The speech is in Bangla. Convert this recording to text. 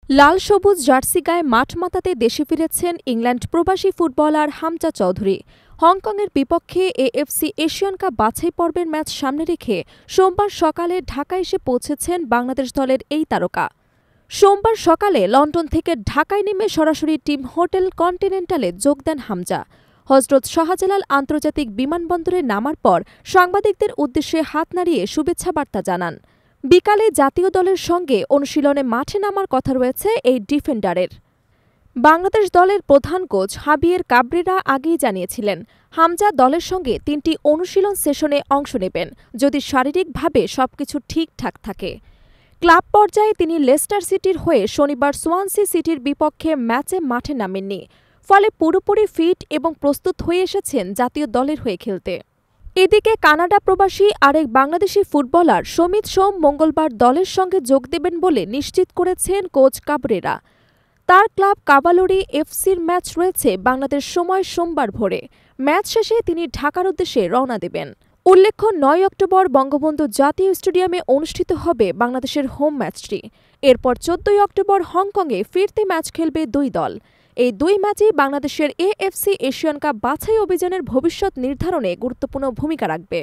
লাল সবুজ জার্সি গায়ে মাঠ মাতাতে দেশে ফিরেছেন ইংল্যান্ড প্রবাসী ফুটবলার হামজা চৌধুরী। হংকংয়ের বিপক্ষে এএফসি এশিয়ান কাপ বাছাই পর্বের ম্যাচ সামনে রেখে সোমবার সকালে ঢাকা এসে পৌঁছেছেন বাংলাদেশ দলের এই তারকা। সোমবার সকালে লন্ডন থেকে ঢাকায় নেমে সরাসরি টিম হোটেল কন্টিনেন্টালে যোগ দেন হামজা। হজরত শাহজালাল আন্তর্জাতিক বিমানবন্দরে নামার পর সাংবাদিকদের উদ্দেশ্যে হাত নাড়িয়ে শুভেচ্ছা বার্তা জানান। বিকালে জাতীয় দলের সঙ্গে অনুশীলনে মাঠে নামার কথা রয়েছে এই ডিফেন্ডারের। বাংলাদেশ দলের প্রধান কোচ হাবিয়ের কাবরেরা আগেই জানিয়েছিলেন, হামজা দলের সঙ্গে ৩টি অনুশীলন সেশনে অংশ নেবেন যদি শারীরিকভাবে সবকিছু ঠিকঠাক থাকে। ক্লাব পর্যায়ে তিনি লেস্টার সিটির হয়ে শনিবার সোয়ানসি সিটির বিপক্ষে ম্যাচে মাঠে নামেননি, ফলে পুরোপুরি ফিট এবং প্রস্তুত হয়ে এসেছেন জাতীয় দলের হয়ে খেলতে। এদিকে কানাডা প্রবাসী আরেক বাংলাদেশি ফুটবলার সমিত সোম মঙ্গলবার দলের সঙ্গে যোগ দেবেন বলে নিশ্চিত করেছেন কোচ কাবরেরা। তার ক্লাব কাভালরি এফসির ম্যাচ রয়েছে বাংলাদেশ সময় সোমবার ভোরে। ম্যাচ শেষে তিনি ঢাকার উদ্দেশ্যে রওনা দেবেন। উল্লেখ্য, ৯ অক্টোবর বঙ্গবন্ধু জাতীয় স্টেডিয়ামে অনুষ্ঠিত হবে বাংলাদেশের হোম ম্যাচটি। এরপর ১৪ অক্টোবর হংকংয়ে ফিরতি ম্যাচ খেলবে দুই দল। এই দুই ম্যাচই বাংলাদেশের এএফসি এশিয়ান কাপ বাছাই অভিযানের ভবিষ্যৎ নির্ধারণে গুরুত্বপূর্ণ ভূমিকা রাখবে।